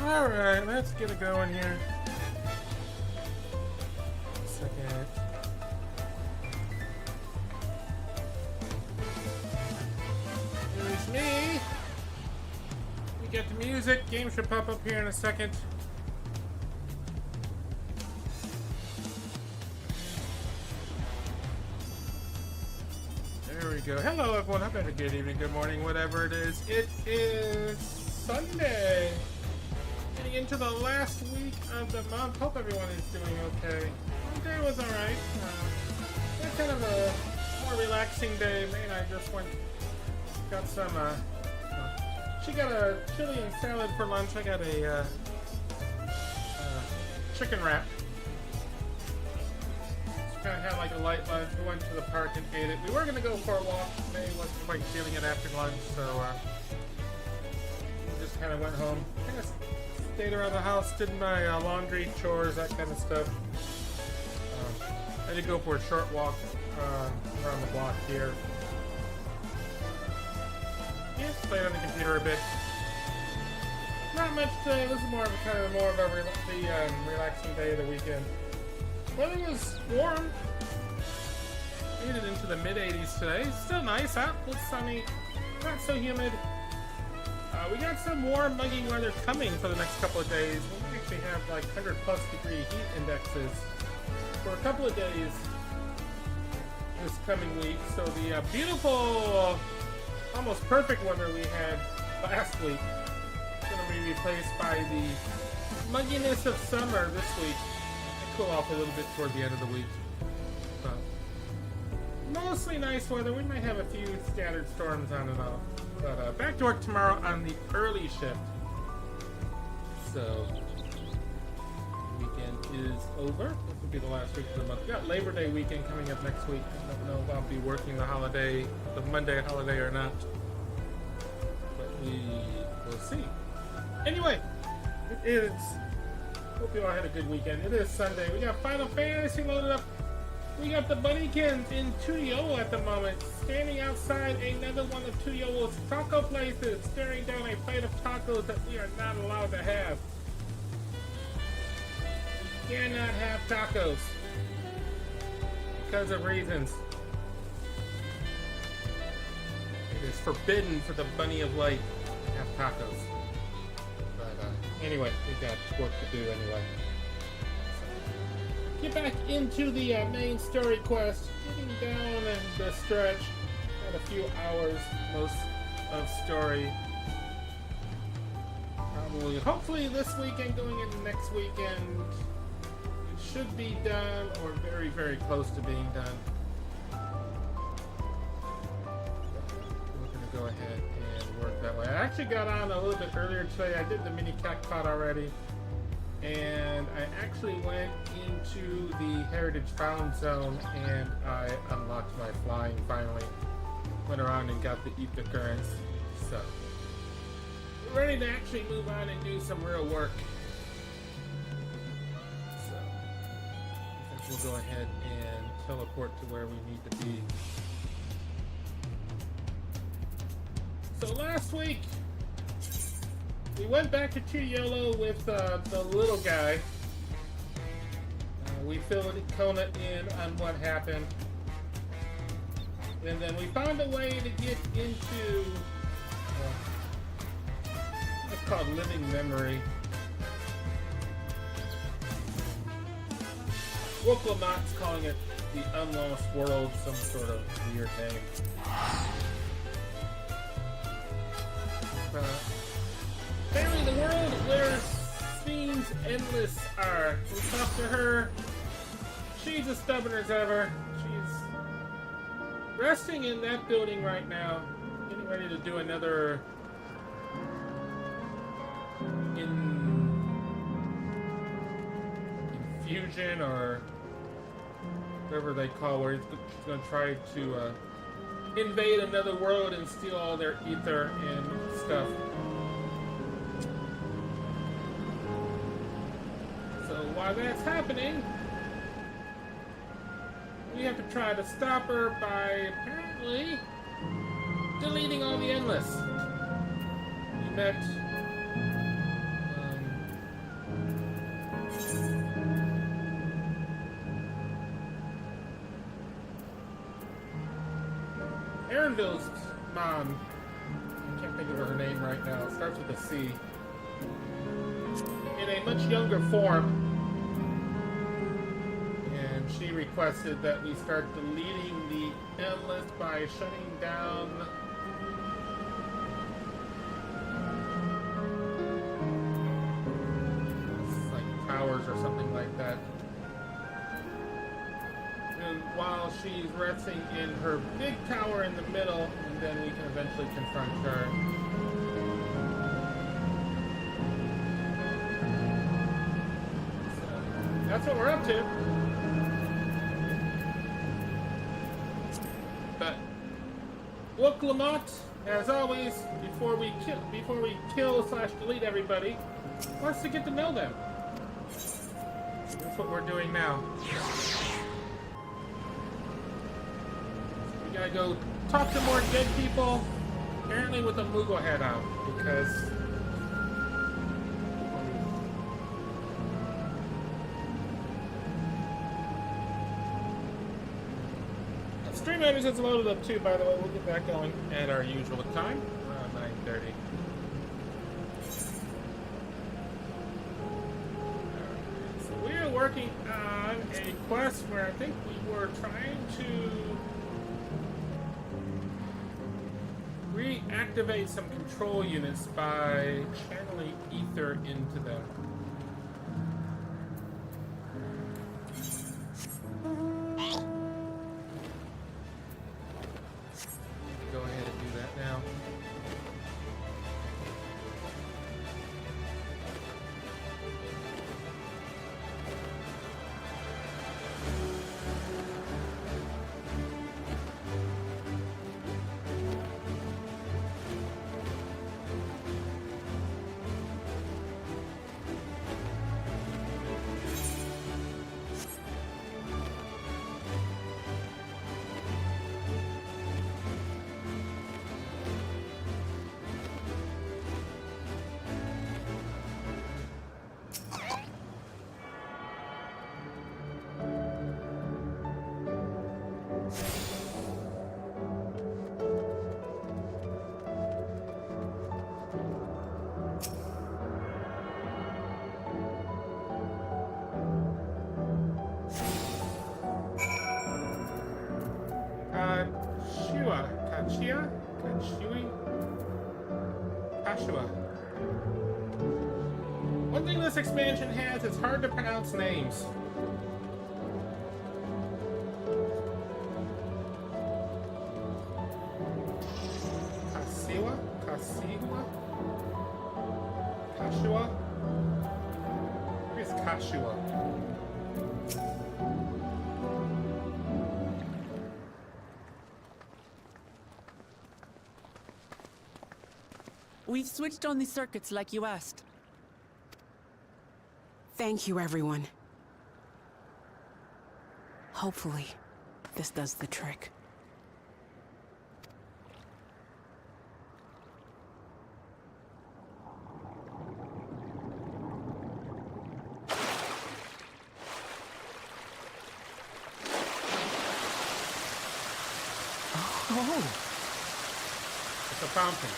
Alright, let's get it going here. Second. Here's me. We get the music. Game should pop up here in a second. There we go. Hello, everyone. Have a good evening, good morning, whatever it is. It is Sunday. Getting into the last week of the month. Hope everyone is doing okay. Monday was alright. It's kind of a more relaxing day. May and I just got some, she got a chili and salad for lunch. I got a chicken wrap. Kind of had like a light lunch. We went to the park and ate it. We were going to go for a walk. May wasn't quite feeling it after lunch, so we just kind of went home. Kind of stayed around the house, did my laundry, chores, that kind of stuff. I did go for a short walk around the block here. Yeah, played on the computer a bit. Not much today. This is more of a relaxing day of the weekend. Weather was warm. Made it into the mid-80s today. Still nice out. It's sunny. Not so humid. We got some warm, muggy weather coming for the next couple of days. We actually have like 100+ degree heat indexes for a couple of days this coming week. So the beautiful, almost perfect weather we had last week is going to be replaced by the mugginess of summer this week. Cool off a little bit toward the end of the week. But mostly nice weather. We might have a few scattered storms on and off. But back to work tomorrow on the early shift. So weekend is over. This will be the last week of the month. We got Labor Day weekend coming up next week. I don't know if I'll be working the Monday holiday or not. But we will see. Anyway, it is. Hope you all had a good weekend. It is Sunday. We got Final Fantasy loaded up. We got the Bunnykins in Tuyolo at the moment, standing outside another one of Tuyolo's taco places, staring down a plate of tacos that we are not allowed to have. We cannot have tacos because of reasons. It is forbidden for the Bunny of Light to have tacos. Anyway, we got work to do anyway. So, get back into the main story quest. Getting down the stretch. Got a few hours most of story. Probably, hopefully this weekend, going into next weekend, it should be done or very, very close to being done. We're going to go ahead and work that way. I actually got on a little bit earlier today. I did the mini cacpot already, and I actually went into the Heritage Found Zone and I unlocked my flying finally. Went around and got the Epic Currents. So we're ready to actually move on and do some real work. So I think we'll go ahead and teleport to where we need to be. So last week, we went back to Tuyolo with the little guy. We filled Kona in on what happened. And then we found a way to get into what's called Living Memory. Woklamat's calling it the Unlost World, some sort of weird name. Apparently the world where Fiends Endless are. We talked to her. She's as stubborn as ever. She's resting in that building right now, getting ready to do another infusion or whatever they call, where he's going to try to invade another world and steal all their ether and stuff. So while that's happening, we have to try to stop her by apparently deleting all the Endless. We met Erinville's mom. I can't think of her name right now. It starts with a C. In a much younger form. And she requested that we start deleting the M list by shutting down towers or something like that. And while she's resting in her big tower in the middle, and then we can eventually confront her. So that's what we're up to. But look, Lamont, as always, before we kill/delete everybody, wants to get to know them. That's what we're doing now. We gotta go talk to more dead people, apparently with a Moogle head out, because Stream Editors is loaded up too, by the way. We'll get that going at our usual time, around 9:30. We are working on a quest where I think we were trying to reactivate some control units by channeling ether into them. Go ahead and do that now. Kashua. One thing this expansion has is hard to pronounce names. Kasiwa? Kashua? Where's Kashua? We've switched on the circuits like you asked. Thank you, everyone. Hopefully, this does the trick. Oh! It's a fountain.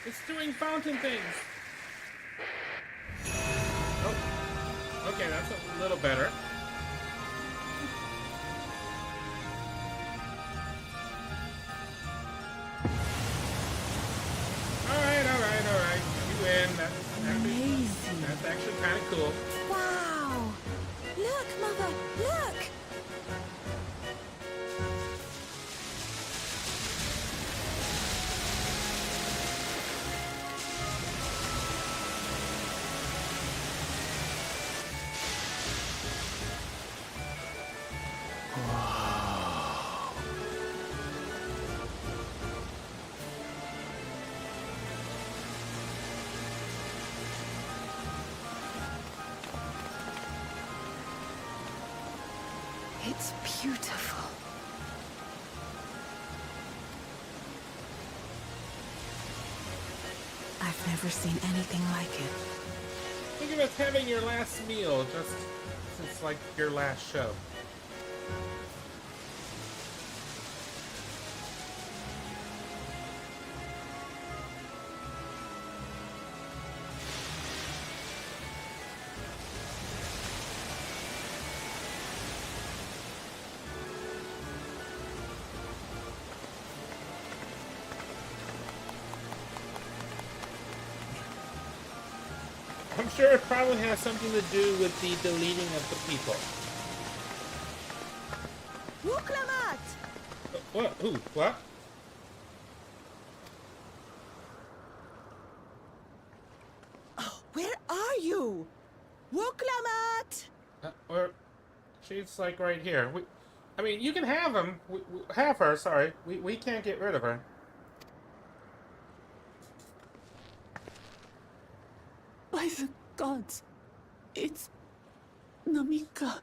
It's doing fountain things. Oh. Okay, that's a little better. Alright. You win. Amazing. That's actually kind of cool. Wow! Look, Mother! Look! It's beautiful. I've never seen anything like it. Think of it as having your last meal, just since like your last show. I'm sure it probably has something to do with the deleting of the people. Wuklamat! What? Who? What? Oh, where are you? Wuklamat! Or she's like right here. I mean, you can have him. Have her. Sorry, we can't get rid of her. By the gods, it's Namika.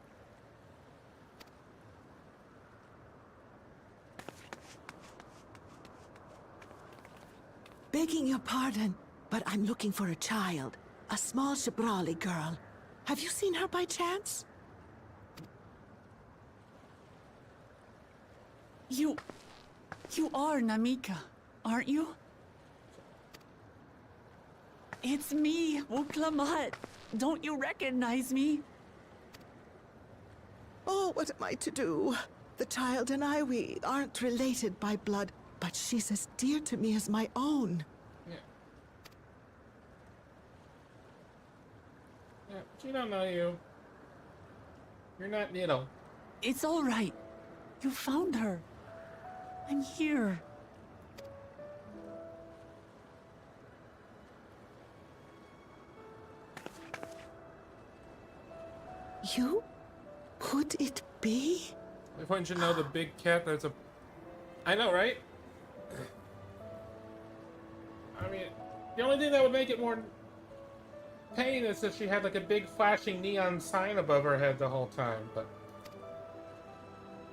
Begging your pardon, but I'm looking for a child. A small Shabrali girl. Have you seen her by chance? You are Namika, aren't you? It's me, Wuklamat. Don't you recognize me? Oh, what am I to do? The child and I, we aren't related by blood, but she's as dear to me as my own. Yeah. Yeah, she don't know you. You're not Needle. It's all right. You found her. I'm here. You? Could it be? If one should know the big cat, there's a... I know, right? I mean, the only thing that would make it more pain is if she had like a big flashing neon sign above her head the whole time, but...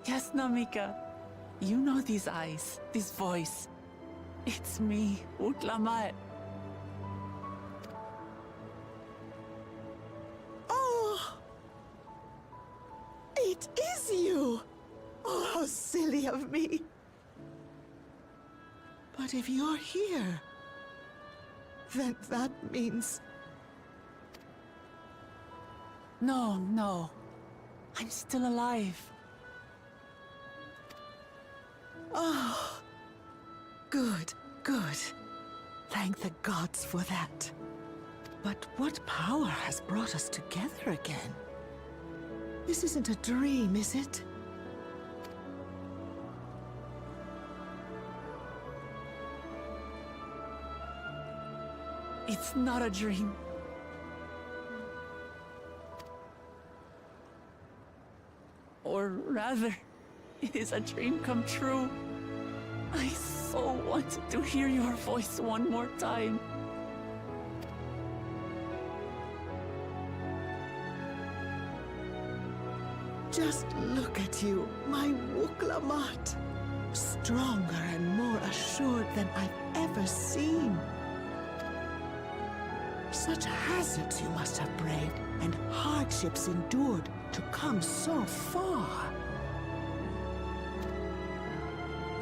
Yes, Namika. You know these eyes, this voice. It's me, Wuklamat. Oh! It is you! Oh, how silly of me. But if you're here, then that means... No. I'm still alive. Oh, good. Thank the gods for that. But what power has brought us together again? This isn't a dream, is it? It's not a dream. Or rather, it is a dream come true. I so wanted to hear your voice one more time. Just look at you, my Wuklamat. Stronger and more assured than I've ever seen. Such hazards you must have braved and hardships endured to come so far.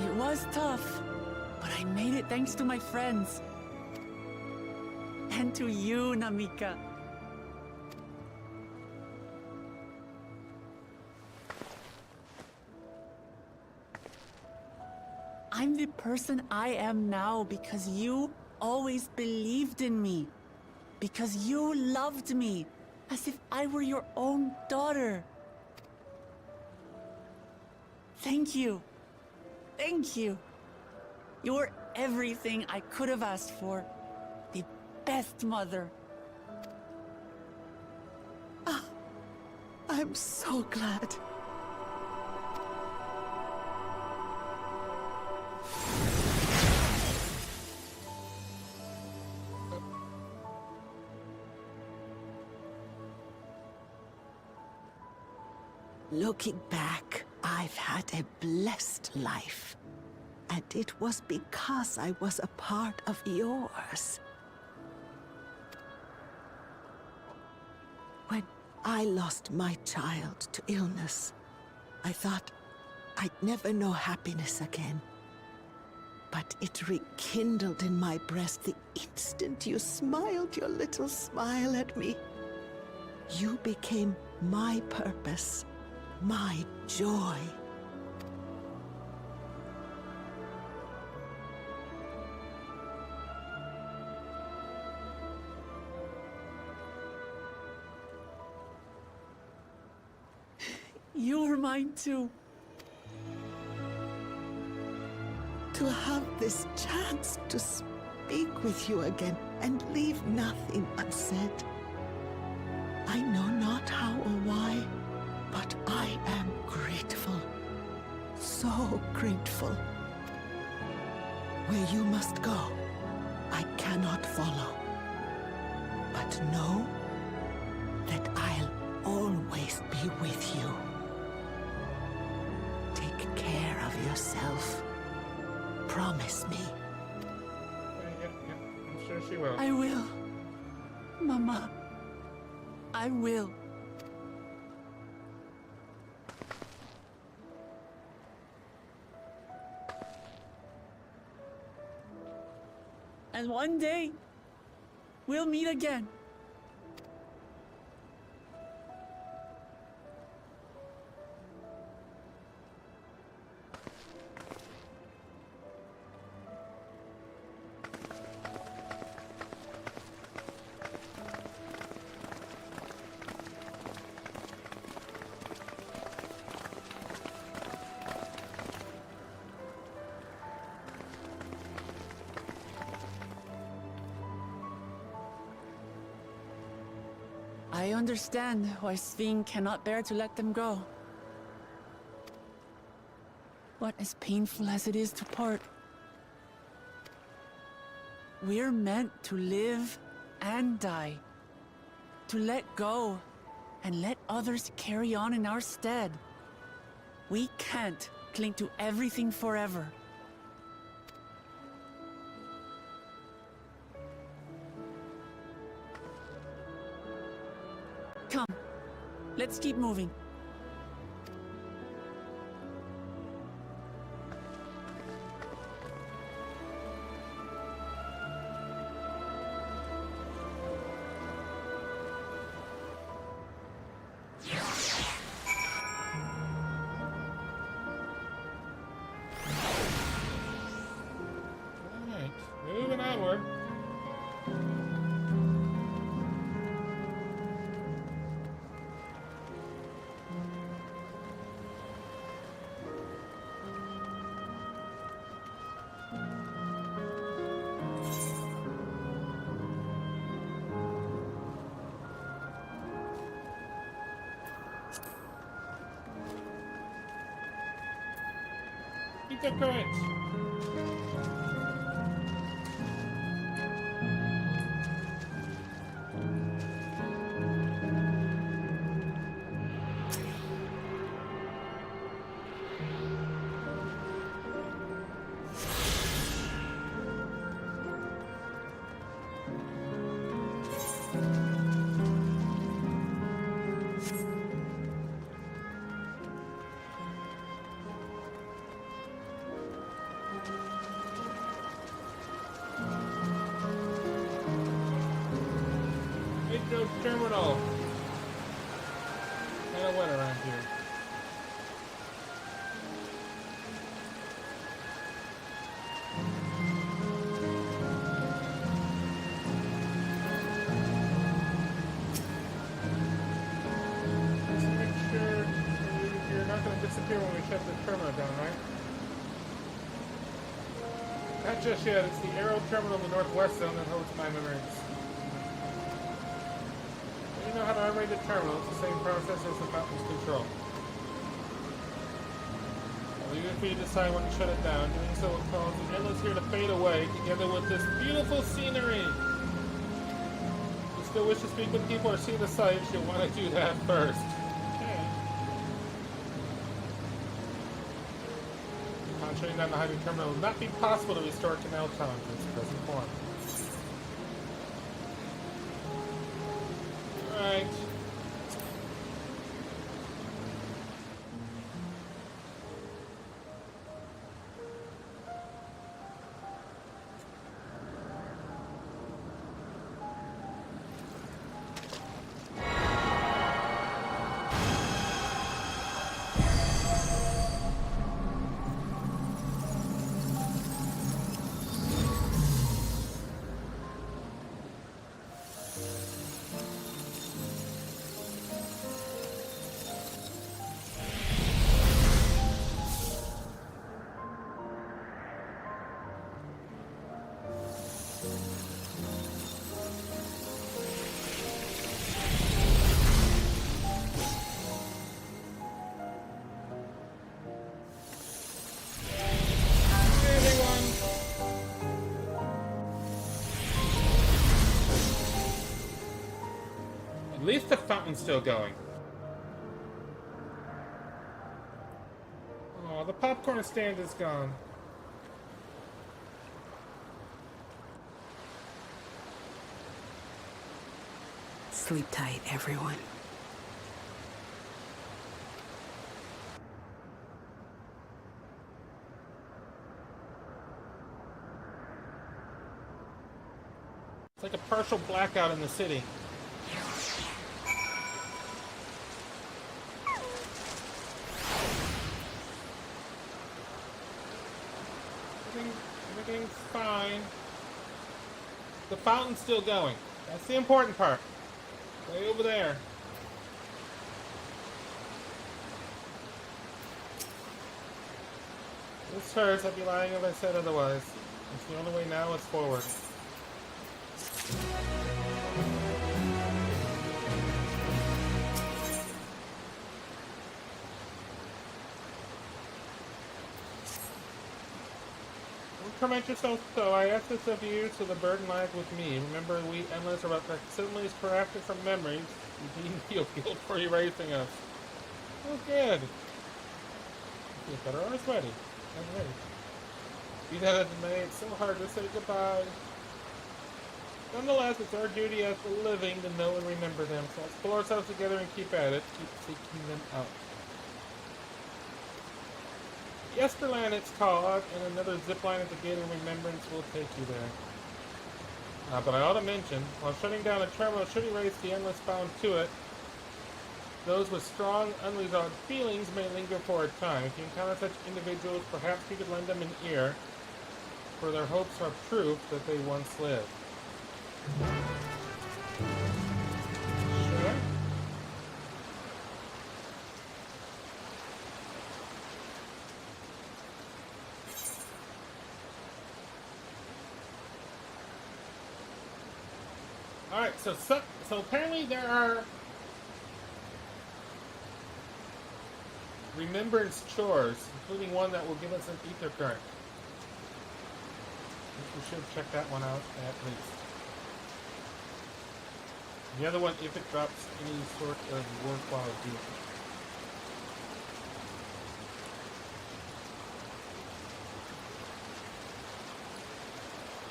It was tough, but I made it thanks to my friends. And to you, Namika. I'm the person I am now because you always believed in me. Because you loved me, as if I were your own daughter. Thank you. Thank you. You're everything I could have asked for. The best mother. I'm so glad. Looking back, I've had a blessed life. And it was because I was a part of yours. I lost my child to illness, I thought I'd never know happiness again. But it rekindled in my breast the instant you smiled your little smile at me. You became my purpose, my joy. You were mine too. To have this chance to speak with you again and leave nothing unsaid. I know not how or why, but I am grateful. So grateful. Where you must go, I cannot follow. But know that I'll always be with you. Take care of yourself. Promise me. Yeah, I'm sure she will. I will. Mama. I will. And one day, we'll meet again. I understand why Sving cannot bear to let them go. But as painful as it is to part, we're meant to live and die. To let go and let others carry on in our stead. We can't cling to everything forever. Come, let's keep moving. Alright, moving onward. Keep that current. Metro Terminal. Kind of wet around here. Just make sure you're not going to disappear when we shut the terminal down, right? Not just yet. It's the Aero Terminal in the Northwest Zone that holds my memories. You know how to operate the terminal. It's the same process as the fountain's control. I'll leave it for you to decide when to shut it down. Doing so will cause the endless here to fade away, together with this beautiful scenery. If you still wish to speak with people or see the sights, you'll want to do that first. Okay. Upon shutting down the hydrogen terminal, it will not be possible to restore Canal Town to its present form. Alright. At least the fountain's still going. Oh, the popcorn stand is gone. Sleep tight, everyone. It's like a partial blackout in the city. Everything's fine. The fountain's still going. That's the important part. Way over there. This hurts. I'd be lying if I said otherwise. It's the only way now. It's forward. Don't torment yourself, though. I ask this of you, so the burden lies with me. Remember, we endless are but facsimiles crafted from memories. You need feel guilt for erasing us. Oh, good. Feel better. I was ready. I'm ready. Be that as it may, it's so hard to say goodbye. Nonetheless, it's our duty as the living to know and remember them. So let's pull ourselves together and keep at it. Keep seeking them out. Yesterland it's called, and another zipline at the gate of remembrance will take you there. But I ought to mention, while shutting down a terminal should erase the endless bound to it, those with strong, unresolved feelings may linger for a time. If you encounter such individuals, perhaps you could lend them an ear, for their hopes are proof that they once lived. Sure. Alright, so apparently there are remembrance chores, including one that will give us an ether current. I think we should check that one out at least. The other one, if it drops any sort of worthwhile deal.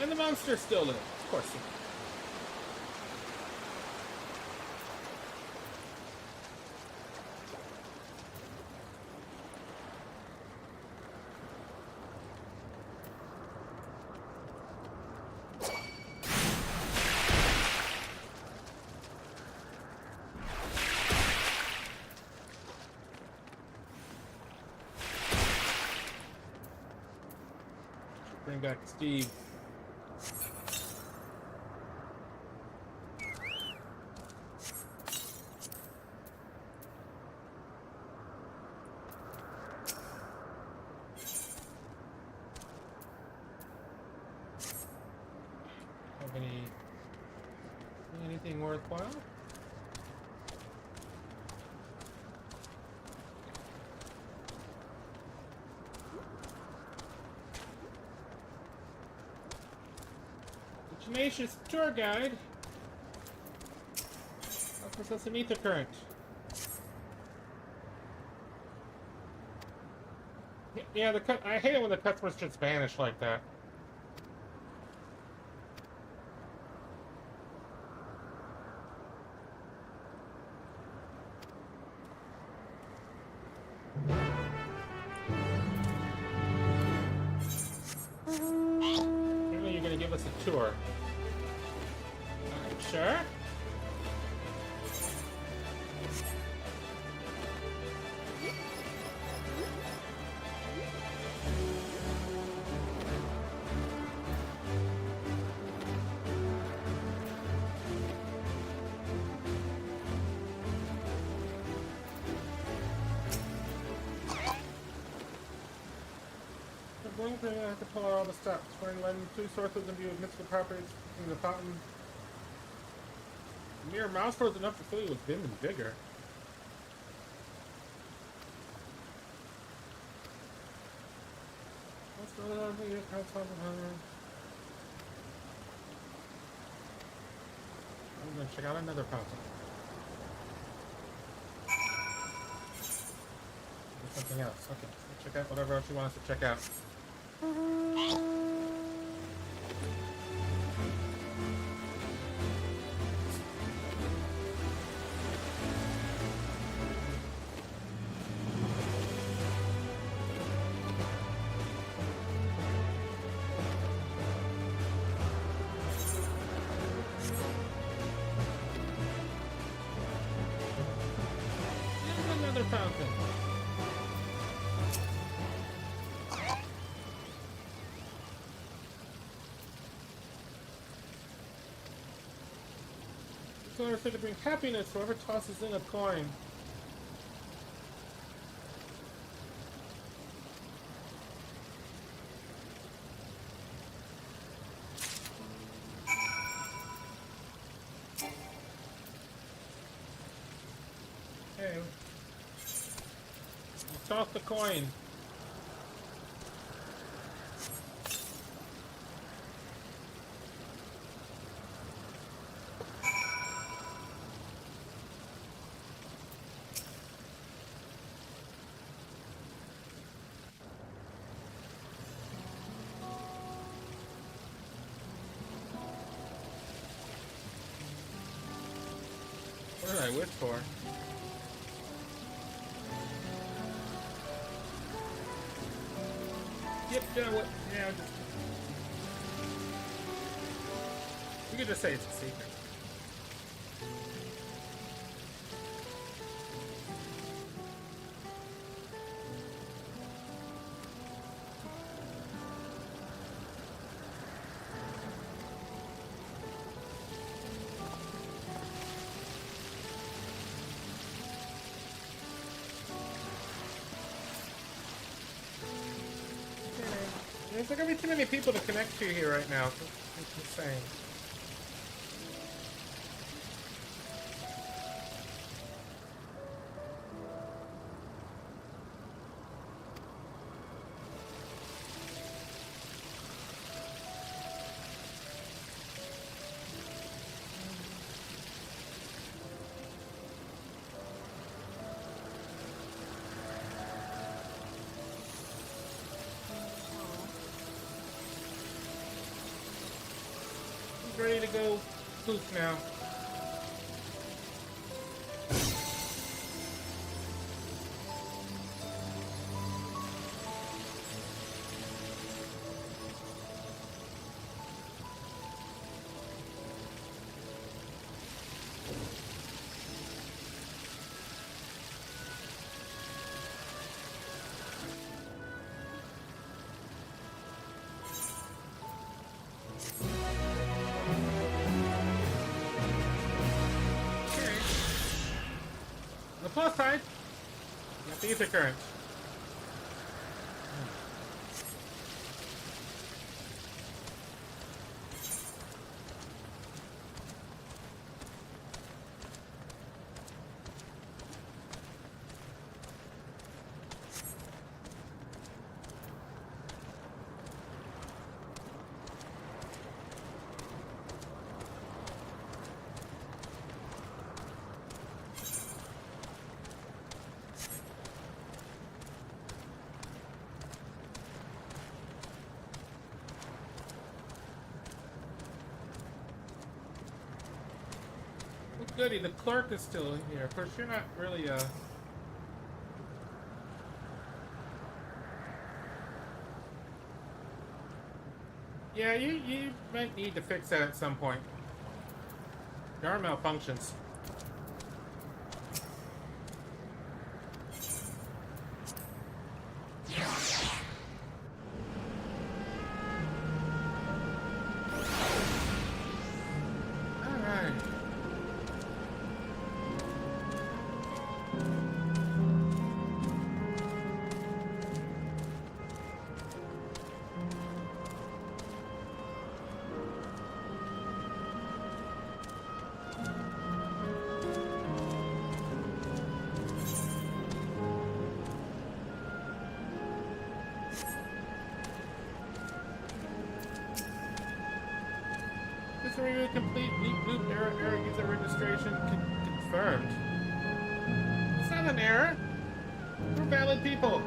And the monster still lives, of course. Bring back Steve. Have anything worthwhile? Tenacious tour guide offers us an ether current. Yeah, I hate it when the customers just vanish like that. Apparently, you're going to give us a tour. Sure. Going to have to pull out all the stops. We're letting two sources in view of mystical properties in the fountain. Mere mouse was enough to fill you with vim and vigor. What's going on here? I'm going to check out another fountain. Something else. Okay. Let's check out whatever else you want us to check out. Here's another fountain. So I said to bring happiness to whoever tosses in a coin. Okay. Toss the coin. What did I wish for? Yep, yeah, what? Yeah, just... You could just say it's a secret. There's not gonna be too many people to connect to here right now. It's insane. Ready to go poof now. The plus side, got the ether current. Goody, the clerk is still in here. Of course, you're not really, Yeah, you might need to fix that at some point. There are malfunctions. Review complete. Leap loop error user registration confirmed. It's not an error. We're valid people.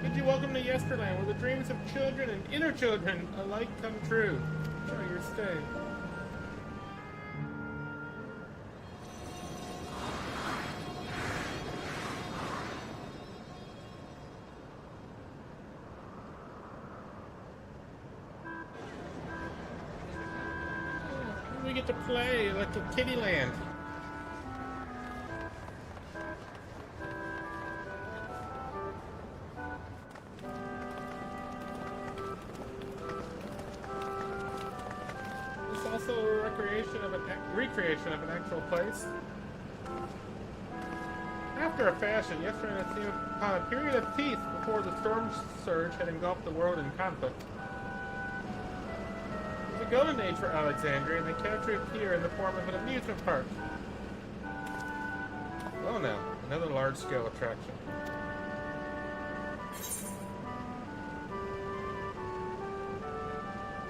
Bid you welcome to Yesterland, where the dreams of children and inner children alike come true. Enjoy your stay. We get to play like a kiddie land. It's also a recreation of an actual place. After a fashion, yesterday it seemed upon a period of peace before the storm surge had engulfed the world in conflict. It was a golden age for Alexandria, and they captured it here in the form of an amusement park. Oh no, another large-scale attraction.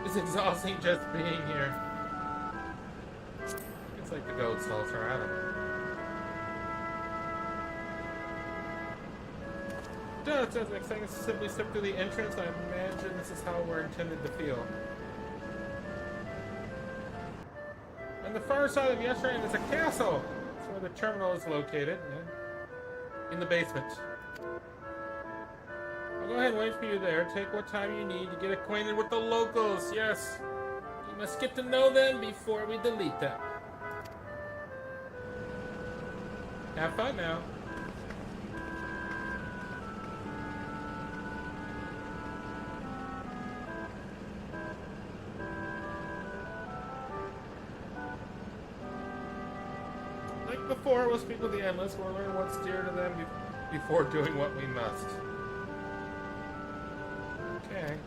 It's exhausting just being here. It's like the goat stalls are out of it. It does next thing is simply step through the entrance. I imagine this is how we're intended to feel. On the far side of Yesterland is a castle. That's where the terminal is located. In the basement. I'll go ahead and wait for you there. Take what time you need to get acquainted with the locals. Yes. You must get to know them before we delete them. Have fun now. Like before, we'll speak with the Endless. We'll learn what's dear to them before doing what we must. Okay.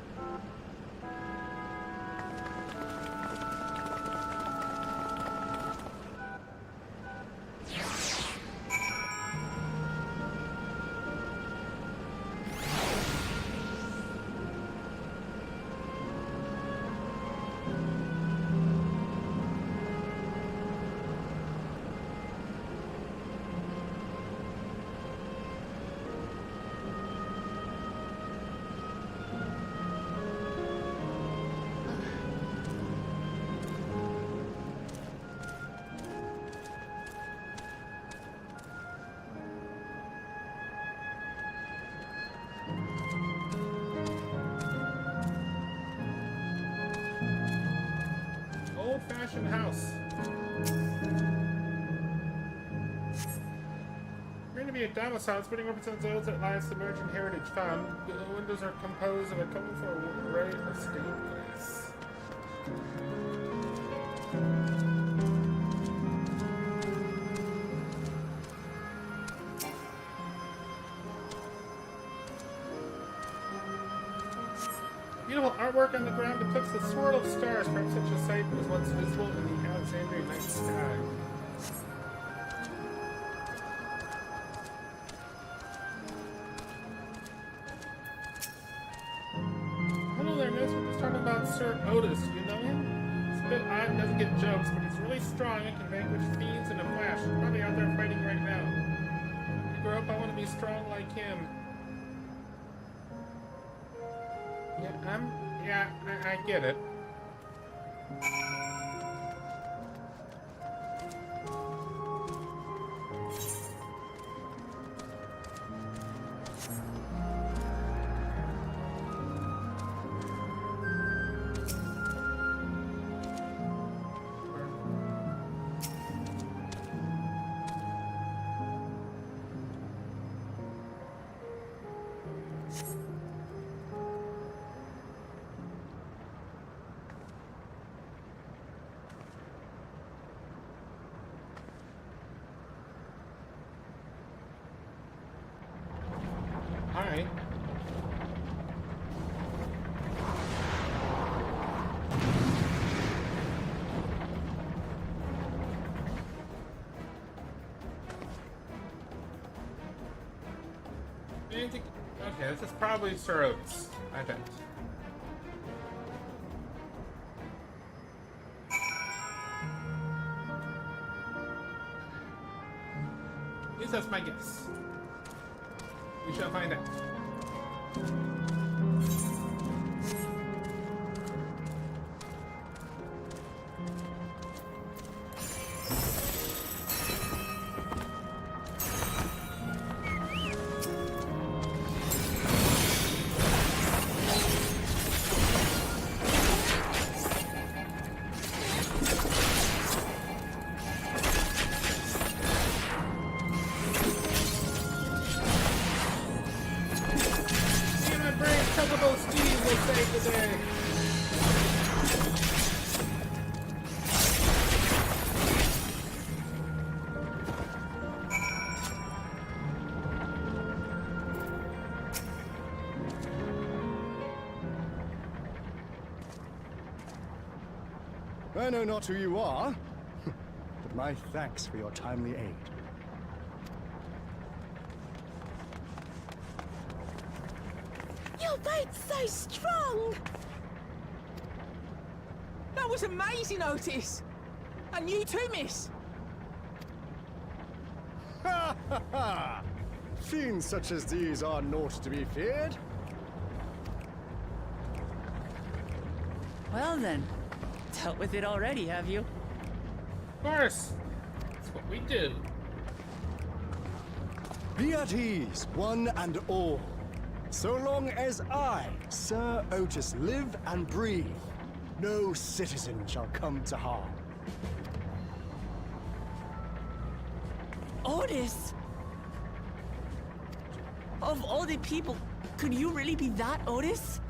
Old-fashioned house. Going to be a domicile. Its building represents those that lie submerged in heritage found. The windows are composed of a colorful array of stained glass. Beautiful artwork on the ground depicts the swirl of stars. Perhaps such a sight was once visible in the Alexandria night sky. Hello there, miss. We're just talking about Sir Otis. Do you know him? It's a bit odd and doesn't get jokes, but he's really strong and can vanquish fiends in a flash. He's probably out there fighting right now. When I grow up, I want to be strong like him. Yeah, I get it. Alright. Okay, this is probably Sir Otis, I bet. At least that's my guess. We shall find out. Chuckable Steve will save the day. I know not who you are, but my thanks for your timely aid. Your bite's so strong! That was amazing, Otis! And you too, miss! Ha ha ha! Fiends such as these are naught to be feared. Well then, dealt with it already, have you? Of course. That's what we do. Be at ease, one and all. So long as I, Sir Otis, live and breathe, no citizen shall come to harm. Otis! Of all the people, could you really be that Otis?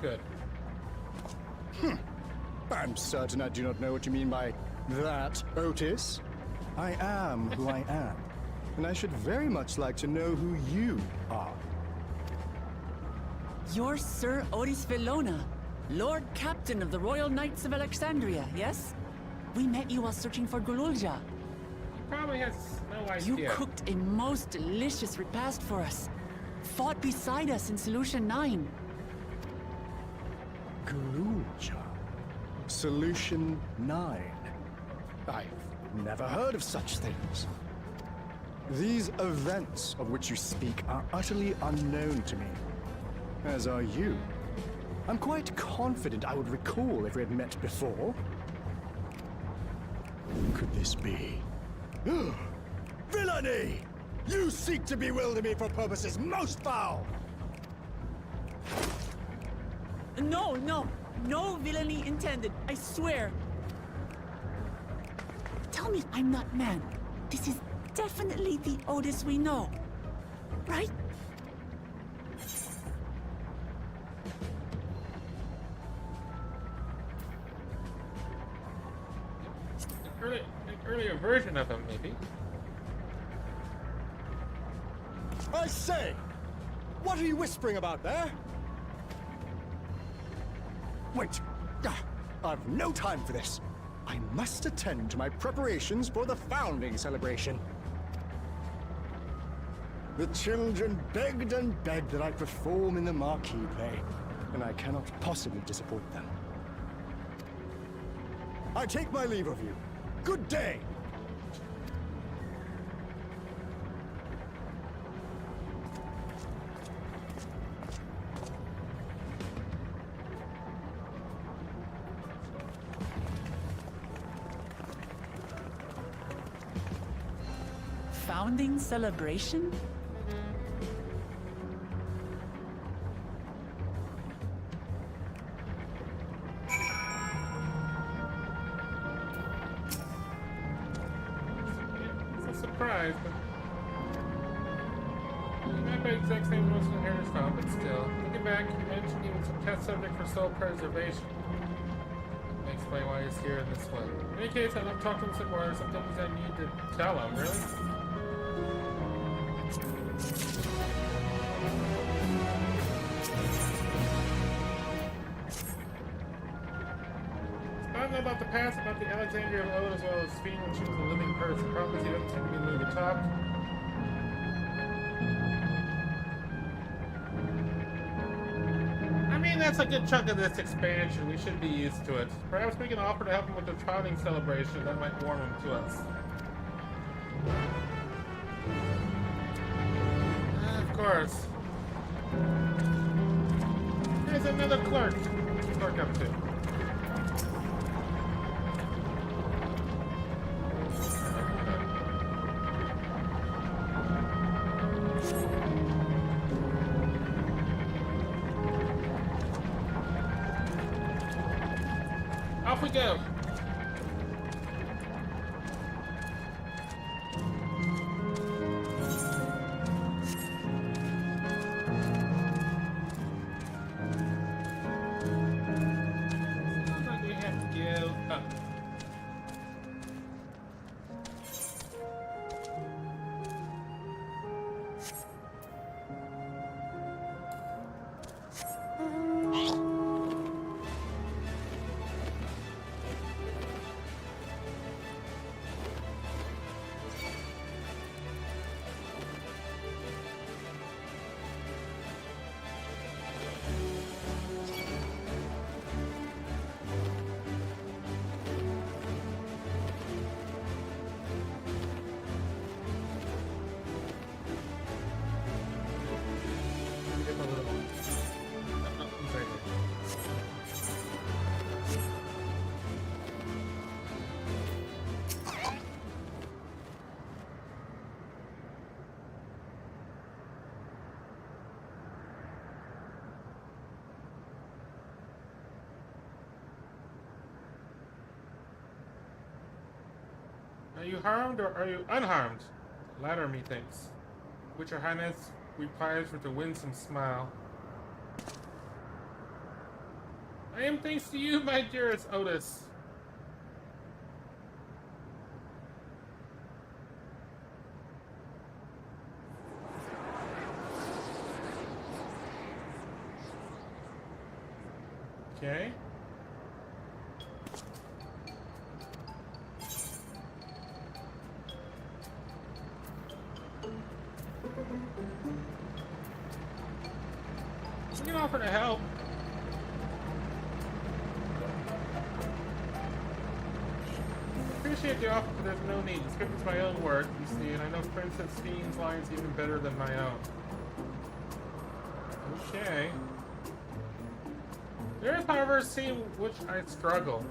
Good. I'm certain I do not know what you mean by that, Otis. I am who I am, and I should very much like to know who you are. You're Sir Otis Villona, Lord Captain of the Royal Knights of Alexandria, yes? We met you while searching for Gululja. He probably has no idea. You cooked a most delicious repast for us. Fought beside us in Solution 9. Gululja. Solution 9. I've never heard of such things. These events of which you speak are utterly unknown to me, as are you. I'm quite confident I would recall if we had met before. Could this be? Villainy! You seek to bewilder me for purposes most foul! No villainy intended, I swear. Tell me I'm not mad. This is definitely the Otis we know, right? An earlier version of him, maybe. I say! What are you whispering about there? Wait! I've no time for this. I must attend to my preparations for the founding celebration. The children begged and begged that I perform in the marquee play, and I cannot possibly disappoint them. I take my leave of you. Good day! Founding celebration? It's a surprise, but not by the exact same most inheritance found, but still. Looking back, you mentioned he was a test subject for soul preservation. May explain why he's here in this one. In any case, I'd love to talk to him some more. Some things I need to tell him, really. I don't know about the past, about the Alexandria Load as well as Fiend when she was a living person. The problem is he doesn't seem to be moving to talk. I mean, that's a good chunk of this expansion. We should be used to it. Perhaps we can offer to help him with the founding celebration. That might warm him to us. course. There's another clerk. Clerk up to. Off we go. Looks like we have to go up. Give a little. He's right here. Are you harmed or are you unharmed? Latter, methinks. Which your highness replies with a winsome smile. I am thanks to you, my dearest Otis. Okay. We can offer to help. Appreciate the offer, but there's no need. The script is my own work, you see, and I know Princess Fiend's lines even better than my own. Okay. There is, however, a scene which I struggle.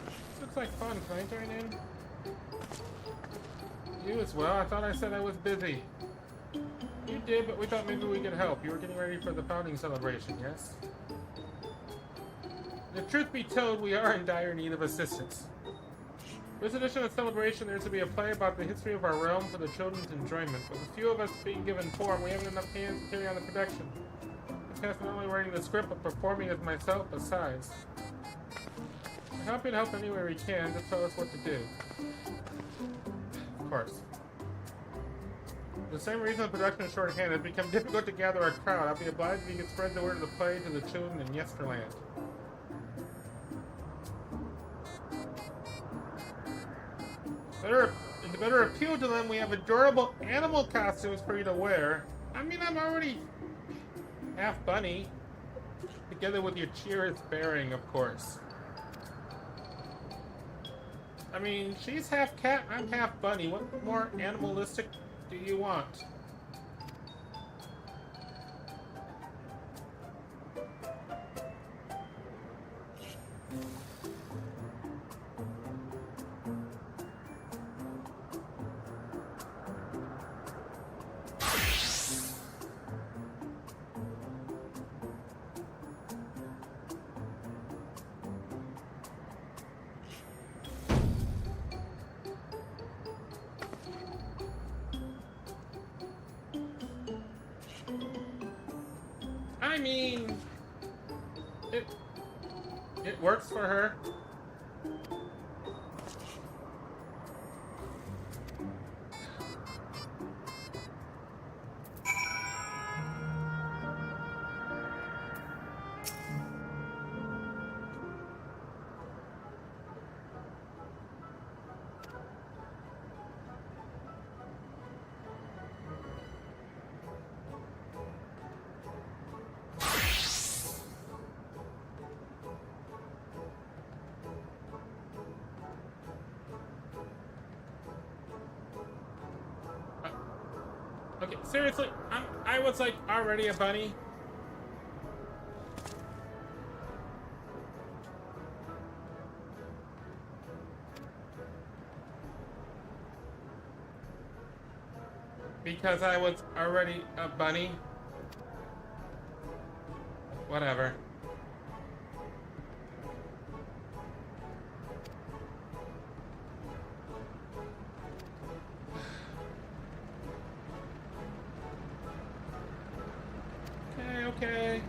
This looks like fun. Can I join in? You as well? I thought I said I was busy. You did, but we thought maybe we could help. You were getting ready for the founding celebration, yes? If truth be told, we are in dire need of assistance. For this edition of celebration, there's to be a play about the history of our realm for the children's enjoyment. With a few of us being given form, we haven't enough hands to carry on the production. This task not only writing the script, but performing as myself besides. We're happy to help any way we can. Just tell us what to do. Of course. For the same reason the production is short-handed, it's become difficult to gather a crowd. I'll be obliged if you can spread the word of the play to the children in Yesterland. To better appeal to them, we have adorable animal costumes for you to wear. I mean, I'm already half bunny. Together with your cheerless bearing, of course. I mean, she's half cat, I'm half bunny. What more animalistic do you want? I mean, it works for her. Okay, seriously, I was like already a bunny. Because I was already a bunny. Whatever. Okay.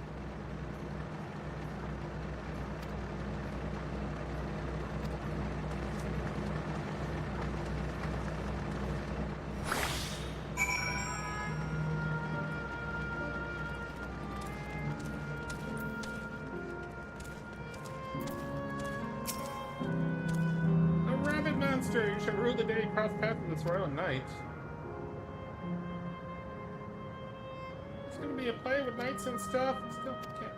A rabbit monster! You should rule the day across path of this royal knight. It's gonna be a play with knights and stuff. Still can't.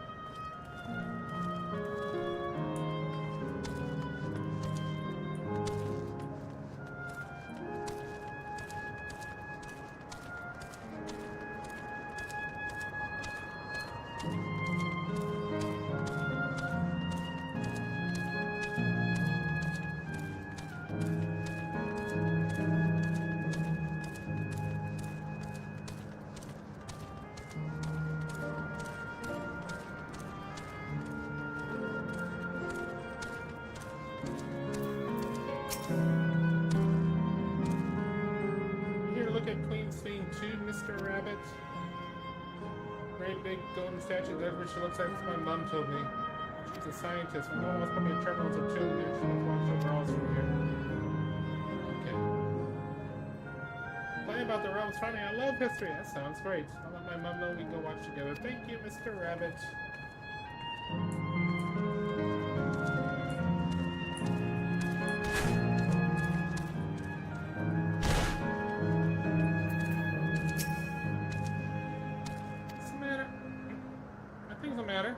Here, look at Queen Scene 2, Mr. Rabbit. Great big golden statue there, which she looks like my mom told me. She's a scientist. My mom was put me in terminals of 2 years. She wants to watch girls from here. Okay. Playing about the realms funny. I love history. That sounds great. I'll let my mom know we can go watch together. Thank you, Mr. Rabbit. What's the matter? Nothing's the matter.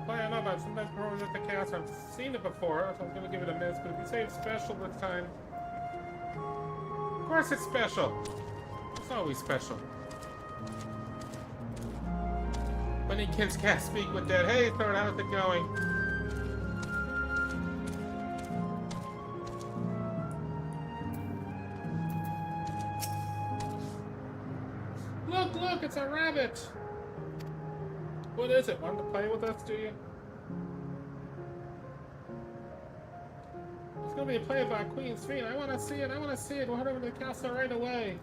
Play I know about. Sometimes performers at the cast. I've seen it before, so I'm gonna give it a miss. But if you say it's special this time, of course it's special. It's always special. Bunny kids can't speak with dead. Hey, Thor, how's it going? Look, it's a rabbit. What is it? Want to play with us, do you? It's gonna be a play about Queen's Fiend. I wanna see it. We'll head over to the castle right away.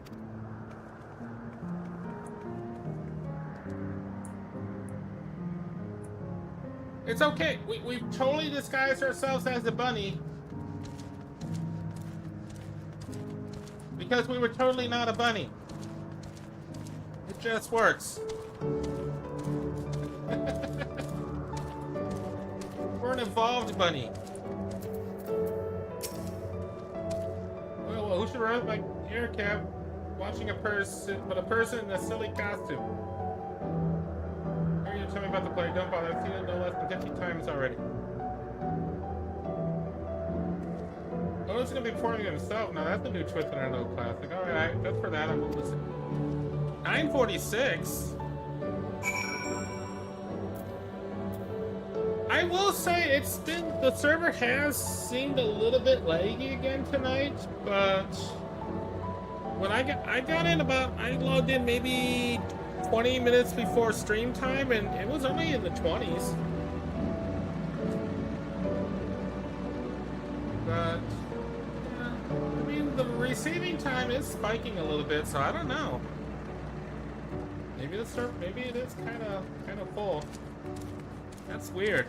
It's okay. We've totally disguised ourselves as a bunny. Because we were totally not a bunny. It just works. We're an evolved bunny. Well, who should ride my air cab watching a person in a silly costume? Here, you tell me about the play. Don't bother. I've seen it no less than 50 times already. Oh, it's gonna be performing himself. Now that's a new twist in our little classic. Alright, just for that I will listen. 9:46? I will say the server has seemed a little bit laggy again tonight, but when I logged in maybe 20 minutes before stream time, and it was only in the 20s. But I mean, the receiving time is spiking a little bit, so I don't know. Maybe it is kind of full. That's weird.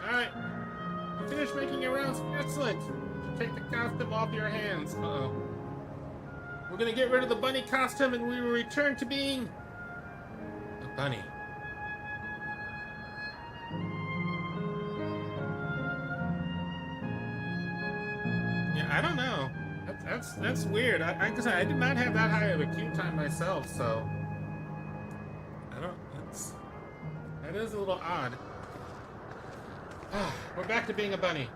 Alright. You finished making your rounds? Excellent. Take the costume off your hands. Uh-oh. We're gonna get rid of the bunny costume and we will return to being a bunny. Yeah, I don't know. That's weird. Cause I did not have that high of a queue time myself, so I don't. That is a little odd. We're back to being a bunny.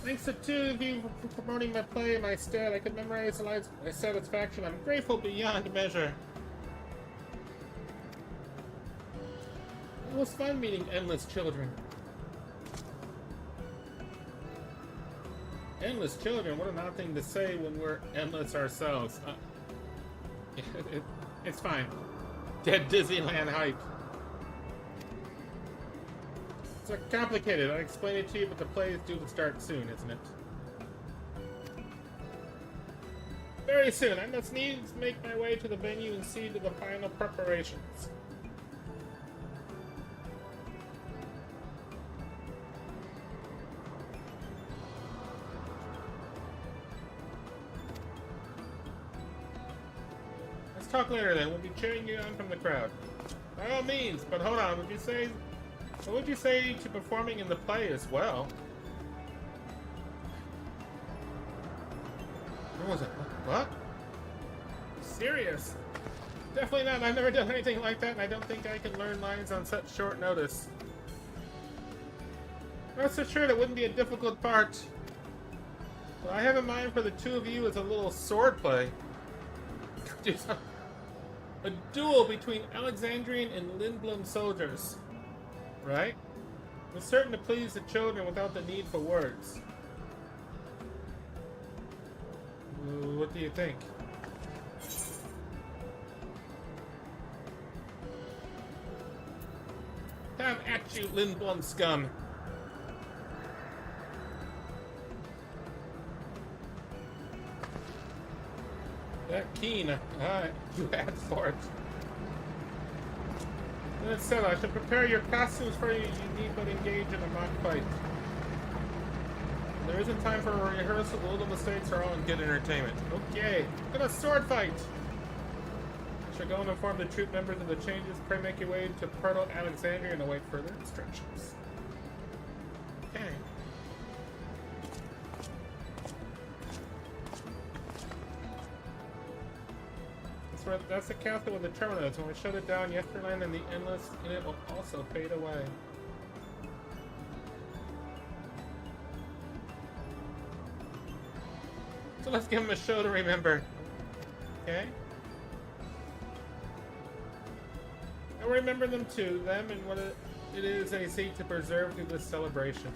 Thanks to two of you for promoting my play in my stead, I could memorize the lines with satisfaction. I'm grateful beyond measure. It was fun meeting endless children. Endless children? What an odd thing to say when we're endless ourselves. It's fine. Dead Disneyland hype. It's complicated. I'll explain it to you, but the play is due to start soon, isn't it? Very soon. I must needs make my way to the venue and see to the final preparations. Let's talk later then. We'll be cheering you on from the crowd. By all means, but hold on. What would you say to performing in the play as well? What was it? What? Serious? Definitely not. I've never done anything like that, and I don't think I can learn lines on such short notice. Rest assured, it wouldn't be a difficult part. What I have in mind for the two of you is a little sword play. A duel between Alexandrian and Lindblom soldiers. Right? It's certain to please the children without the need for words. What do you think? Have at you, Lindblom scum! That keen, you asked for it. That said, I should prepare your costumes for you. You need but engage in a mock fight. There isn't time for a rehearsal. The little mistakes are all in good entertainment. Okay, we're gonna sword fight! I shall go and inform the troop members of the changes. Pray make your way to Proto Alexandria and await further instructions. Okay. That's the castle with the terminus. When we shut it down, Yesterland and the Endless in it will also fade away. So let's give them a show to remember. Okay? And remember them too, them and what it is they seek to preserve through this celebration.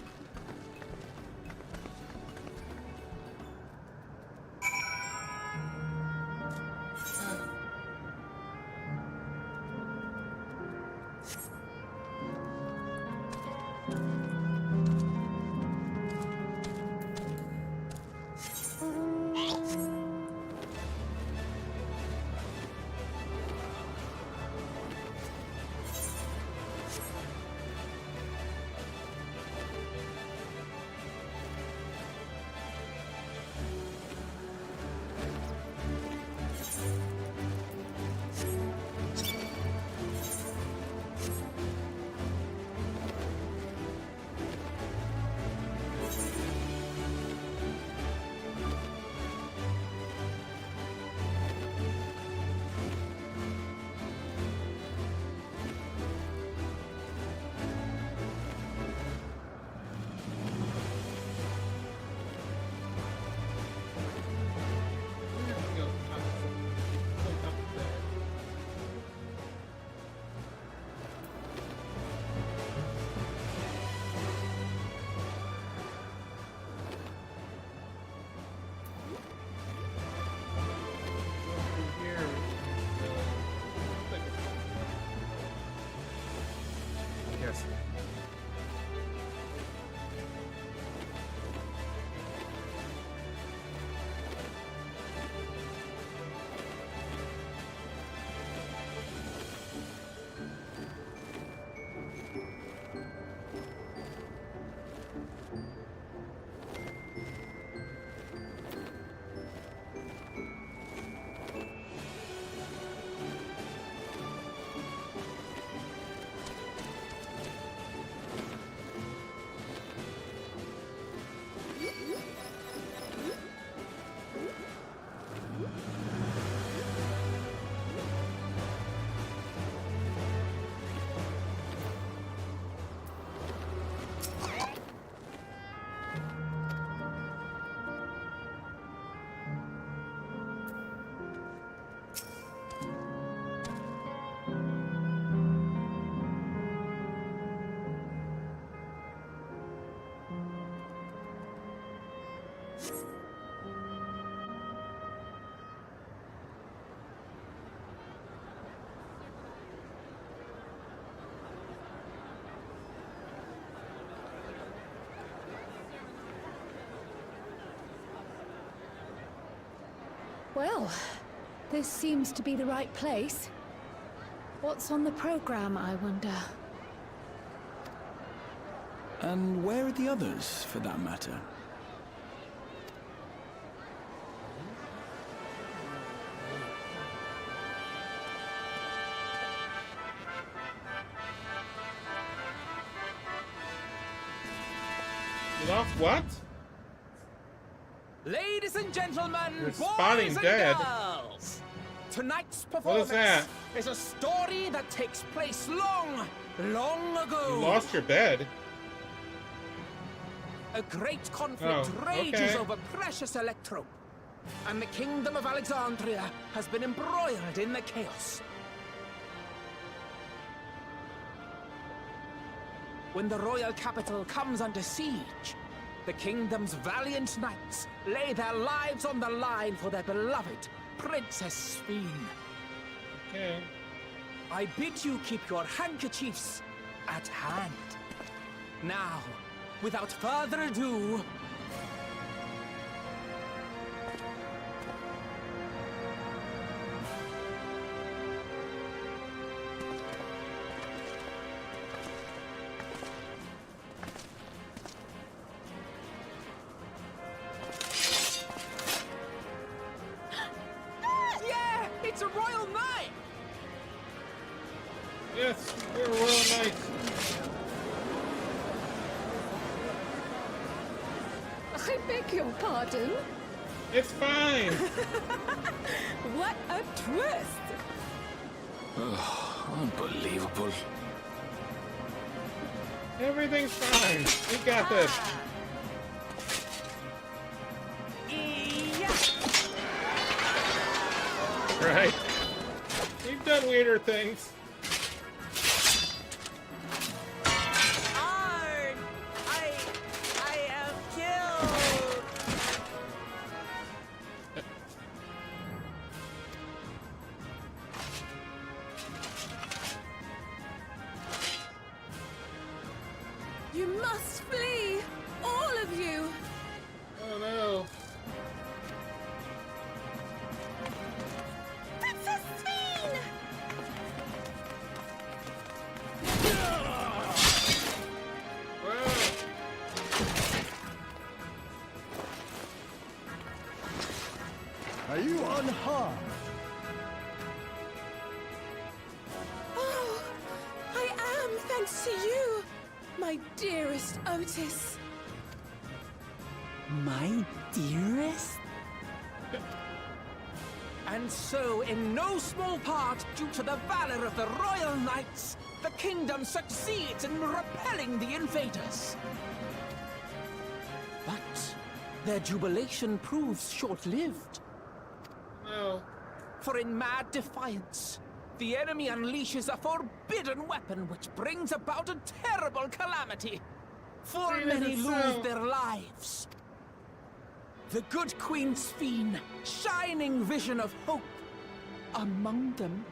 Well, this seems to be the right place. What's on the program, I wonder? And where are the others, for that matter? You lost what? Ladies and gentlemen, You're boys spotting and dead. girls, tonight's What performance is that? is a story that takes place long, long ago. You lost your bed. A great conflict Oh, rages okay. over precious electrope, and the kingdom of Alexandria has been embroiled in the chaos. When the royal capital comes under siege, the kingdom's valiant knights lay their lives on the line for their beloved Princess Sphene. Okay. I bid you keep your handkerchiefs at hand. Now, without further ado, yeah, it's a royal knight! Yes, we're royal knights. I beg your pardon? It's fine. What a twist! Unbelievable. Everything's fine. We got this. Right? We've done weirder things. Arg! I am killed! You must flee! All of you! Oh no. Princess Sphene! Well, Are you unharmed? Oh, I am, thanks to you, my dearest Otis. My dearest? And so, in no small part due to the valor of the royal knights, the kingdom succeeds in repelling the invaders. But their jubilation proves short-lived. no. For in mad defiance, the enemy unleashes a forbidden weapon which brings about a terrible calamity. Full See, many this is lose so- their lives. The good Queen Sphene, shining vision of hope, among them.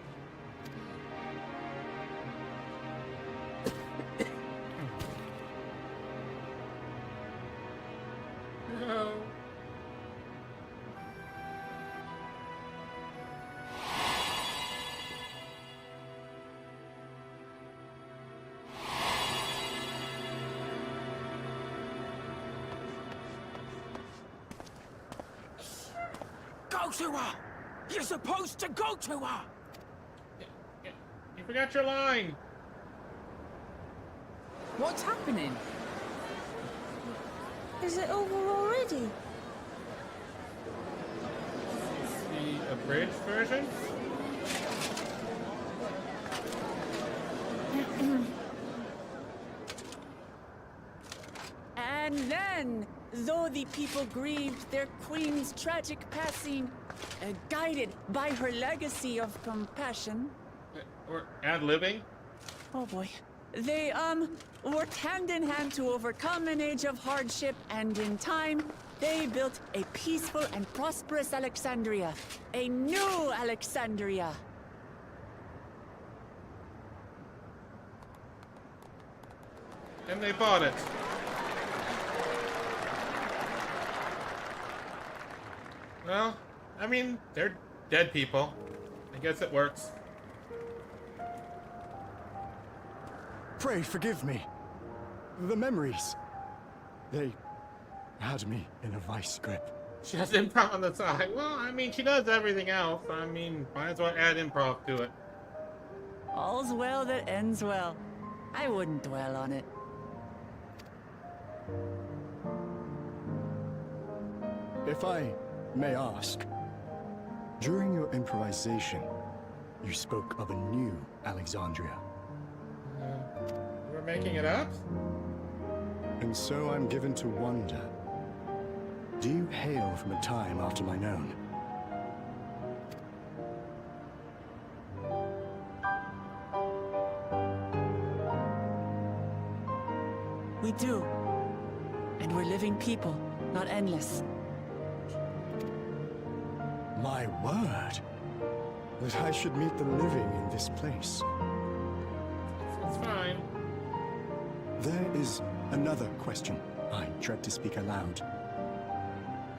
No. Go to her! You're supposed to go to her! You forgot your line. What's happening? Is it over already? The abridged version? And then, though the people grieved their queen's tragic passing, guided by her legacy of compassion, Or ad-libbing? oh boy, they, worked hand in hand to overcome an age of hardship and in time They built a peaceful and prosperous Alexandria. A new Alexandria. And they bought it. Well, I mean, they're dead people. I guess it works. Pray forgive me. The memories. They had me in a vice grip. She has improv on the side. Well, I mean, she does everything else. I mean, might as well add improv to it. All's well that ends well. I wouldn't dwell on it. If I may ask, during your improvisation, you spoke of a new Alexandria. We're making it up? And so I'm given to wonder, do you hail from a time after mine own? We do. And we're living people, not endless. My word! That I should meet the living in this place. It's fine. There is another question I dread to speak aloud.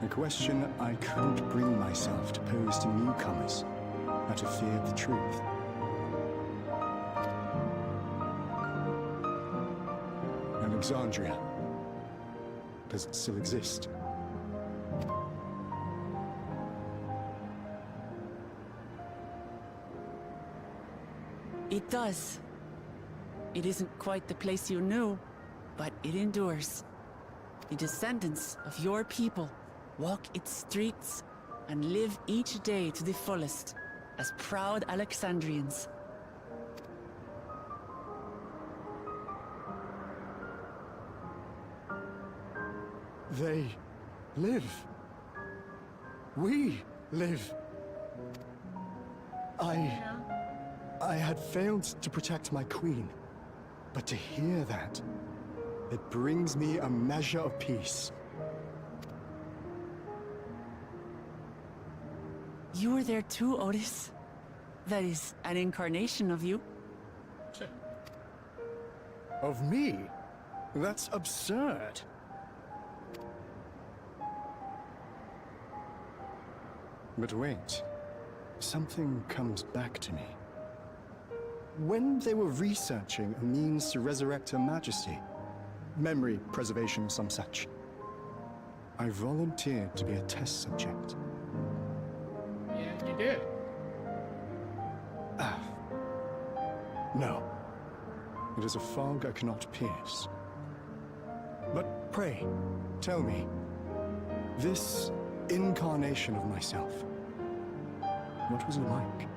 A question I couldn't bring myself to pose to newcomers out of fear of the truth. Alexandria. Does it still exist? It does. It isn't quite the place you knew, but it endures. The descendants of your people walk its streets and live each day to the fullest as proud Alexandrians. They live. We live. I had failed to protect my queen, but to hear that, it brings me a measure of peace. You were there too, Otis. That is an incarnation of you. Of me? That's absurd. But wait, something comes back to me. When they were researching a means to resurrect Her Majesty, memory preservation or some such, I volunteered to be a test subject. Yeah, you did. No. It is a fog I cannot pierce. But pray, tell me, this incarnation of myself, what was it like?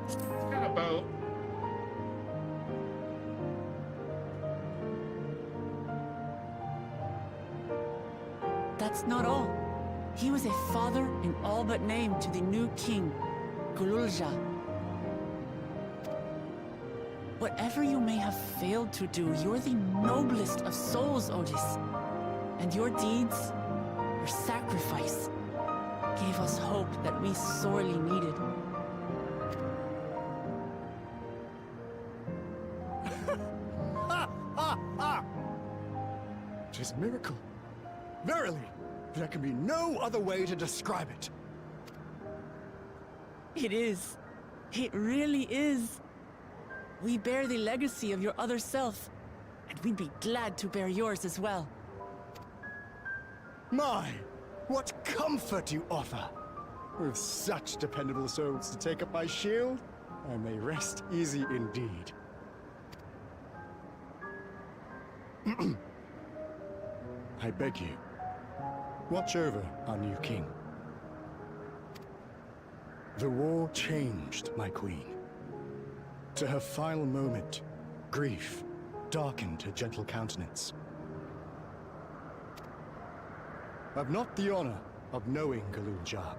It's kind of both. That's not all. He was a father in all but name to the new king, Gululja. Whatever you may have failed to do, you're the noblest of souls, Otis. And your deeds, your sacrifice, gave us hope that we sorely needed. Tis a miracle. Verily, there can be no other way to describe it. It is. It really is. We bear the legacy of your other self, and we'd be glad to bear yours as well. My, what comfort you offer! With such dependable souls to take up my shield, I may rest easy indeed. I beg you, watch over our new king. The war changed my queen. To her final moment, grief darkened her gentle countenance. I've not the honor of knowing Gululja,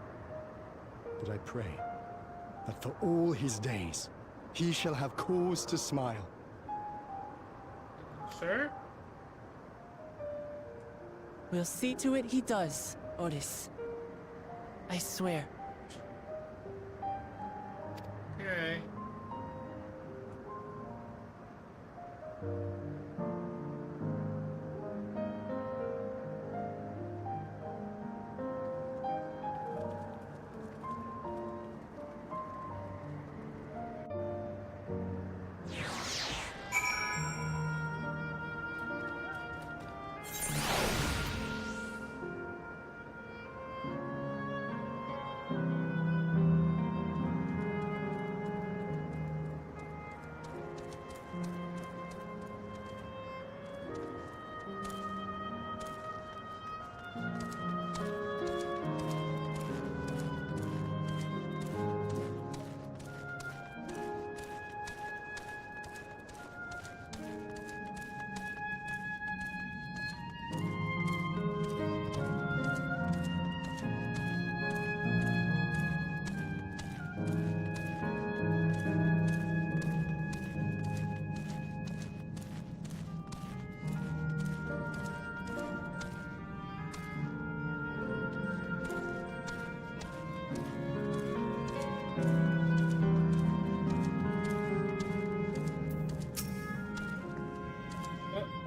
but I pray, that for all his days, he shall have cause to smile. Sure? We'll see to it he does, Otis. I swear. Okay.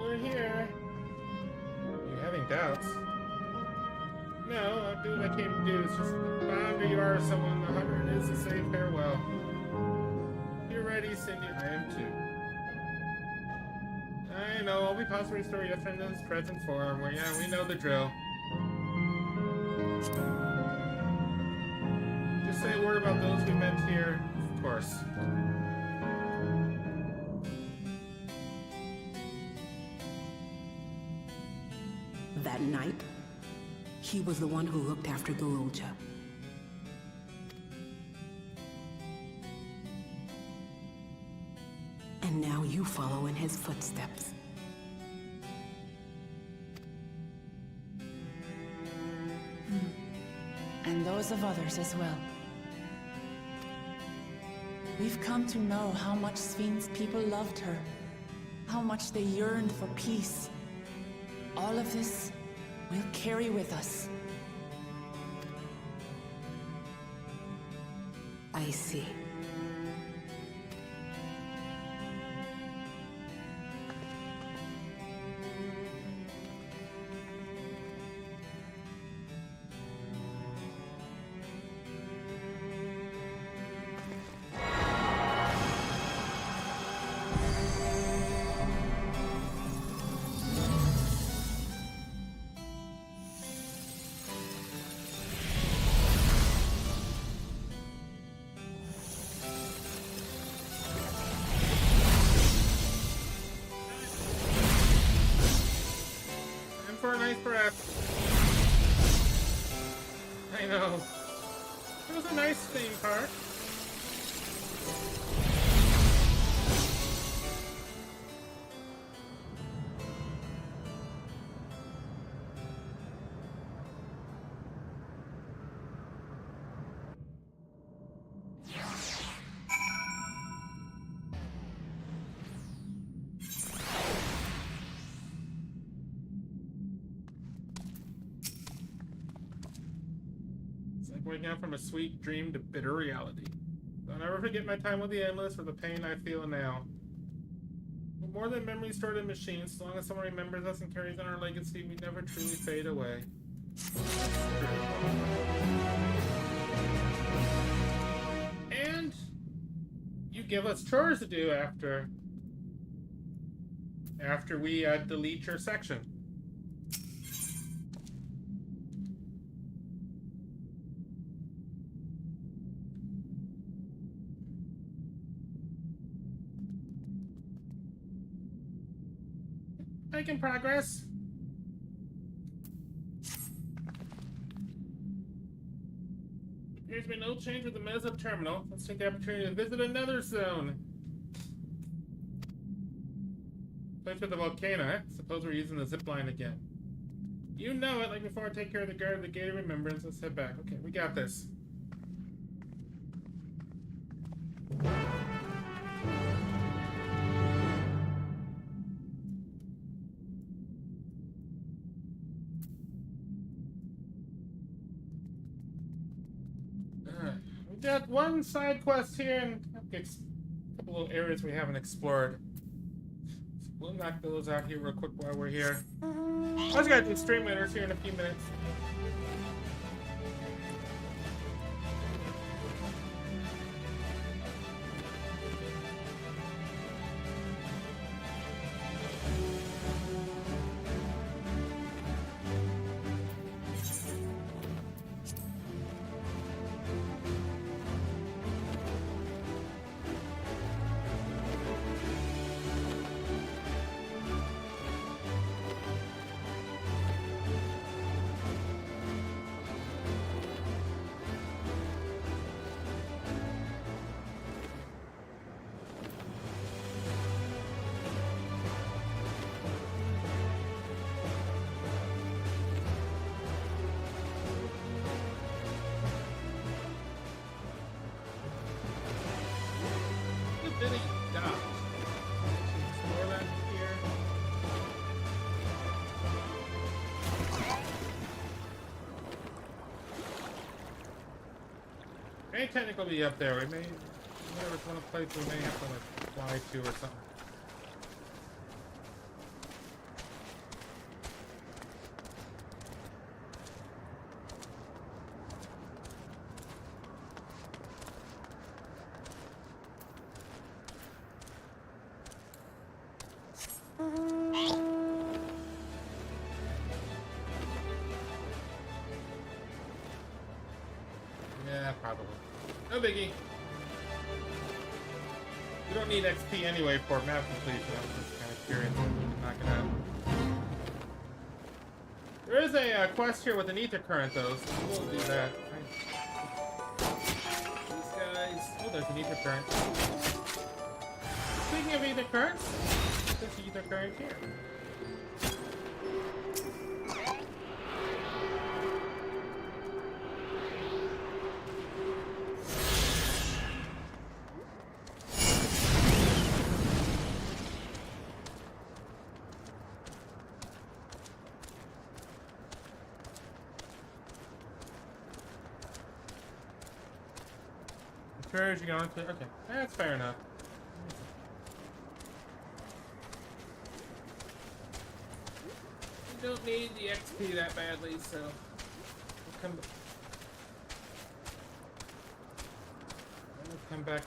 We're here. You having doubts? No, I'll do what I came to do. It's just founder you are someone. The hunter is to say farewell. You're ready, Cindy. I am too. I know, I'll be possibly restore yesterday in his present form. Well, yeah, we know the drill. Just say a word about those we met here, of course. That night, he was the one who looked after Garulja. And now you follow in his footsteps. And those of others as well. We've come to know how much Svin's people loved her, how much they yearned for peace. All of this we'll carry with us. I see. For a nice breath. I know. It was a nice theme park. Waking up from a sweet dream to bitter reality. I'll never forget my time with the Endless or the pain I feel now. But more than memories stored in machines, as long as someone remembers us and carries on our legacy, we never truly fade away. And you give us chores to do after we delete your section. Making progress. Appears to be no change with the Mesa terminal. Let's take the opportunity to visit another zone. Place with the volcano, eh? Suppose we're using the zip line again. You know it, like before I take care of the guard of the Gate of Remembrance, let's head back. Okay, we got this. We got one side quest here and a couple little areas we haven't explored. So we'll knock those out here real quick while we're here. I also gotta do stream winners here in a few minutes. Billy Dodge. Explore that here. May technically be up there. We may, whatever it's one of the places we may have to like fly to or something. Yeah, probably. No biggie. We don't need XP anyway for map completion. I was just kind of curious. Knock it out. There is a quest here with an ether current though, so we'll do that. These guys. Oh, there's an ether current. Speaking of ether currents, there's an ether current here. Encouraging on to okay, that's fair enough. We don't need the XP that badly, so we'll come back to